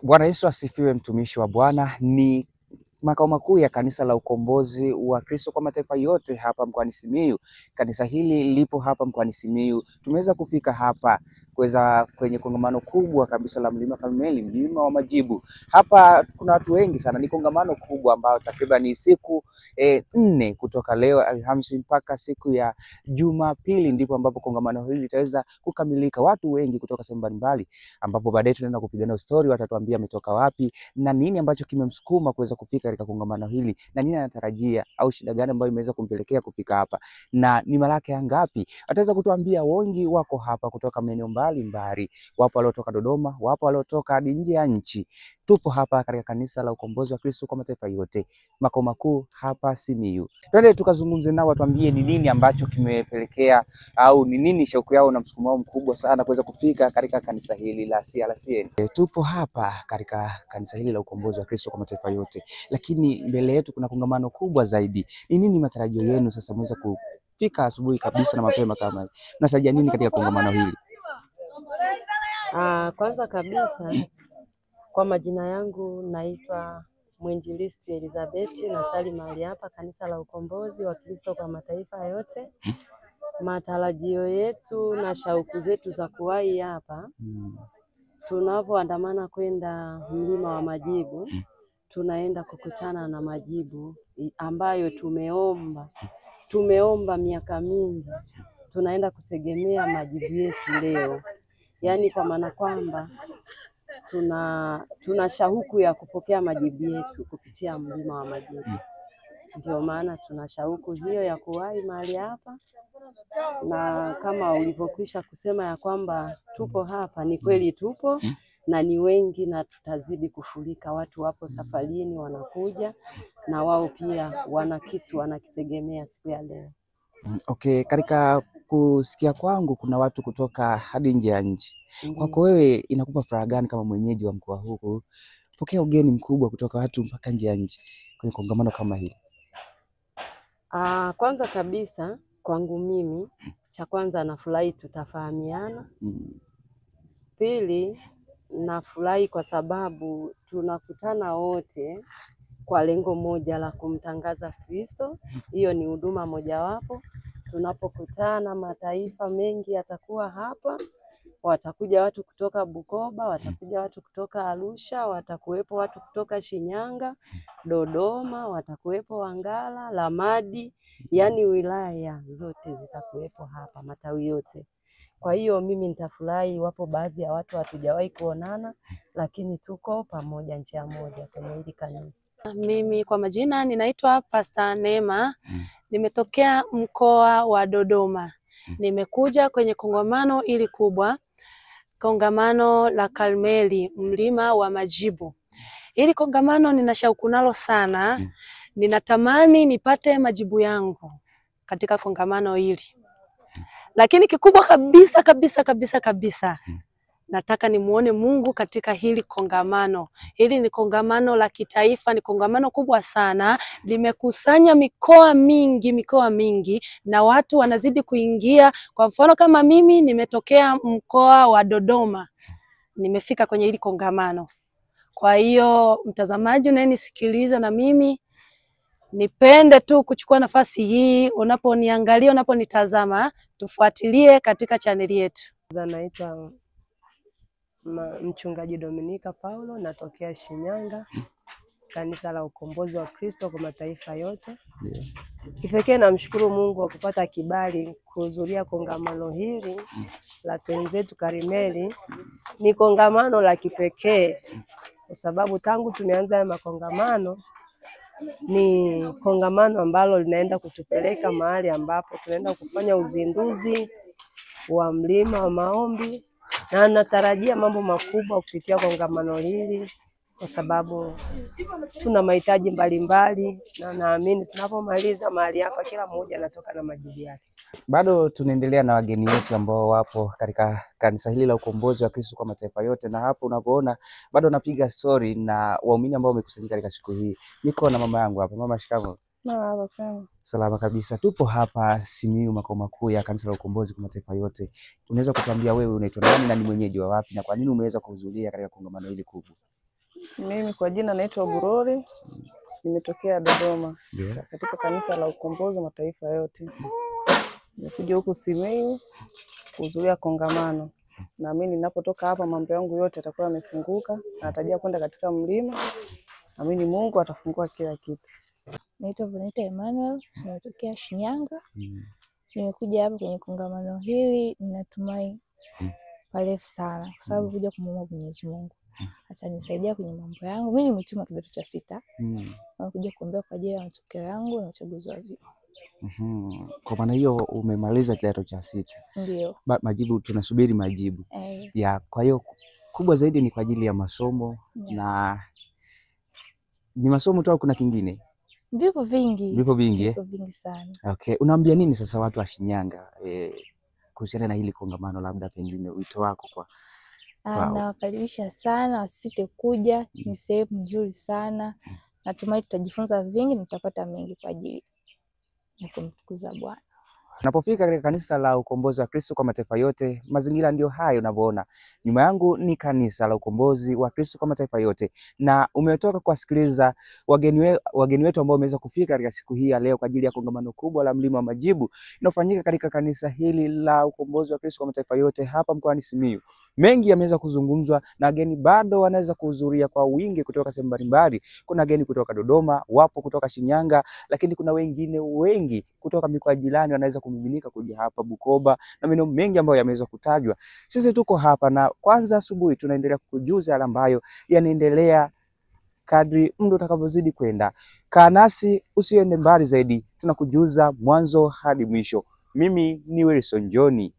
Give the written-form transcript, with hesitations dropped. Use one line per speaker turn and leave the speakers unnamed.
Bwana Yesu asifiwe, mtumishi wa Bwana. Ni makao makuu ya kanisa la ukombozi wa Kristo kwa mataifa yote hapa mkoani Simiyu. Kanisa hili lipo hapa mkoani Simiyu. Tumeweza kufika hapa kwenye kongamano kubwa kabisa la Mlima Karmeli, mlima wa majibu. Hapa kuna watu wengi sana, ni kongamano kubwa ambao takriban ni siku 4 kutoka leo Alhamisi mpaka siku ya Jumapili, ndipo ambapo kongamano hili litaweza kukamilika. Watu wengi kutoka sehemu mbalimbali, ambapo baadaye tunaenda kupigana story, watatuambia ametoka wapi na nini ambacho kimemsukuma kuweza kufika katika kongamano hili, na nini anatarajia au shida gani ambayo imeweza kumpelekea kufika hapa, na ni mara yake ngapi. Ataweza kutuambia. Wengi wako hapa kutoka maeneo mbalimbali, wapo waliotoka Dodoma, wapo waliotoka hadi nje ya nchi. Tupo hapa katika kanisa la ukombozi wa Kristo kwa mataifa yote, makao makuu hapa Simiyu. Twende tukazungumze nao, watuambie ni nini ambacho kimepelekea au ni nini shauku yao na msukumo wao mkubwa sana kuweza kufika katika kanisa hili la CRCN. Tupo hapa katika kanisa hili la ukombozi wa Kristo kwa mataifa yote, lakini mbele yetu kuna kongamano kubwa zaidi. Ni nini matarajio yenu sasa mweza kufika asubuhi kabisa na mapema kama hivi? Mnatarajia nini katika kongamano hili?
Kwanza kabisa, kwa majina yangu naitwa Mwinjilisti Elizabeth, nasali mahali hapa kanisa la ukombozi wa Kristo kwa mataifa yote. Matarajio yetu na shauku zetu za kuwahi hapa, tunapoandamana kwenda mlima wa majibu, tunaenda kukutana na majibu ambayo tumeomba miaka mingi. Tunaenda kutegemea majibu yetu leo, yaani kwa maana kwamba tuna shauku ya kupokea majibu yetu kupitia mlima wa majibu. Ndio maana tuna shauku hiyo ya kuwahi mahali hapa, na kama ulivyokwisha kusema ya kwamba tupo hapa, ni kweli tupo na ni wengi, na tutazidi kufurika. Watu wapo safarini wanakuja, na wao pia wana kitu wanakitegemea siku ya leo.
Okay, katika kusikia kwangu kuna watu kutoka hadi nje ya nchi. Kwako wewe inakupa furaha gani kama mwenyeji wa mkoa huu pokea ugeni mkubwa kutoka watu mpaka nje ya nchi kwenye kongamano kama hili?
Kwanza kabisa kwangu mimi, cha kwanza nafurahi tutafahamiana. Pili, nafurahi kwa sababu tunakutana wote kwa lengo moja la kumtangaza Kristo. Hiyo ni huduma mojawapo. Tunapokutana, mataifa mengi yatakuwa hapa. Watakuja watu kutoka Bukoba, watakuja watu kutoka Arusha, watakuwepo watu kutoka Shinyanga, Dodoma, watakuwepo Wangara, Lamadi, yani wilaya zote zitakuwepo hapa, matawi yote. Kwa hiyo mimi nitafurahi. Wapo baadhi ya watu hatujawahi kuonana, lakini tuko pamoja njia moja kwenye hili kanisa.
Mimi kwa majina ninaitwa Pastor Neema. Nimetokea mkoa wa Dodoma. Nimekuja kwenye kongamano ili kubwa, kongamano la Karmeli, mlima wa majibu. Ili kongamano nina shauku nalo sana. Ninatamani nipate majibu yangu katika kongamano hili. Lakini kikubwa kabisa, nataka nimuone Mungu katika hili kongamano. Hili ni kongamano la kitaifa, ni kongamano kubwa sana. Limekusanya mikoa mingi, na watu wanazidi kuingia. Kwa mfano kama mimi nimetokea mkoa wa Dodoma, nimefika kwenye hili kongamano. Kwa hiyo mtazamaji unayenisikiliza, na mimi nipende tu kuchukua nafasi hii, unaponiangalia, unaponitazama, tufuatilie katika chaneli yetu.
Naitwa Mchungaji Dominika Paulo, natokea Shinyanga, kanisa la ukombozi wa Kristo kwa mataifa yote. Kipekee namshukuru Mungu kwa kupata kibali kuhudhuria kongamano hili la Twenzetu Karmeli. Ni kongamano la kipekee kwa sababu tangu tumeanza makongamano, ni kongamano ambalo linaenda kutupeleka mahali ambapo tunaenda kufanya uzinduzi wa mlima wa maombi, na natarajia mambo makubwa kupitia kongamano hili kwa sababu tuna mahitaji mbalimbali, na naamini tunapomaliza mahali hapa kila mmoja anatoka na majibu yake.
Bado tunaendelea na wageni wetu ambao wapo katika kanisa hili la ukombozi wa Kristo kwa mataifa yote, na hapo unapoona bado napiga story na waumini ambao wamekusanyika katika siku hii. Niko na mama yangu hapa. Mama, shikamoo. Salama kabisa. Tupo hapa Simiyu, makao makuu ya kanisa la ukombozi kwa mataifa yote. Unaweza kutuambia wewe unaitwa nani na ni mwenyeji wa wapi, na kwa nini umeweza kuhudhuria katika kongamano hili kubwa?
Mimi kwa jina naitwa Burori, nimetokea Dodoma katika kanisa la Ukombozi wa Mataifa yote. Nimekuja huku Simiyu kuhudhuria kongamano. Naamini ninapotoka hapa mambo yangu yote yatakuwa yamefunguka, natarajia kwenda katika mlima. Naamini Mungu atafungua kila kitu.
Naitwa Vonita Emmanuel, nimetokea Shinyanga. Nimekuja hapa kwenye kongamano hili, ninatumai parefu sana kwa sababu kuja kumwomba Mwenyezi Mungu atanisaidia kwenye mambo yangu. Mimi nimetuma kidato cha 6. Nakuja kuombea kwa ajili ya matokeo yangu na uchaguzi wa vyuo.
Kwa maana hiyo umemaliza kidato cha 6.
Ndio.
Majibu tunasubiri majibu. Ya, kwa hiyo kubwa zaidi ni kwa ajili ya masomo. Na ni masomo tu au kuna kingine?
Vipo vingi.
Vipo vingi
Vipo vingi sana.
Okay, unaambia nini sasa watu wa Shinyanga kuhusiana na hili kongamano, labda pengine wito wako kwa
nawakaribisha sana, wasisite kuja, ni sehemu nzuri sana. Natumai tutajifunza vingi na tutapata mengi kwa ajili ya kumtukuza Bwana.
Unapofika katika kanisa la Ukombozi wa Kristo kwa Mataifa yote, mazingira ndio hayo unavyoona. Nyuma yangu ni kanisa la Ukombozi wa Kristo kwa Mataifa yote, na umetoka kuwasikiliza wageni wetu ambao wameweza kufika katika siku hii ya leo kwa ajili ya kongamano kubwa la Mlima wa Majibu linalofanyika katika kanisa hili la Ukombozi wa Kristo kwa Mataifa yote hapa mkoani Simiyu. Mengi yameweza kuzungumzwa na wageni bado wanaweza kuhudhuria kwa wingi kutoka sehemu mbalimbali. Kuna wageni kutoka Dodoma, wapo kutoka Shinyanga, lakini kuna wengine wengi kutoka mikoa jirani wanaweza kumiminika kuja hapa Bukoba na maeneo mengi ambayo yameweza kutajwa. Sisi tuko hapa na kwanza asubuhi tunaendelea kukujuza yale ambayo yanaendelea kadri muda utakavyozidi kwenda. Kaa nasi usiende mbali zaidi, tunakujuza mwanzo hadi mwisho. Mimi ni Wilson John.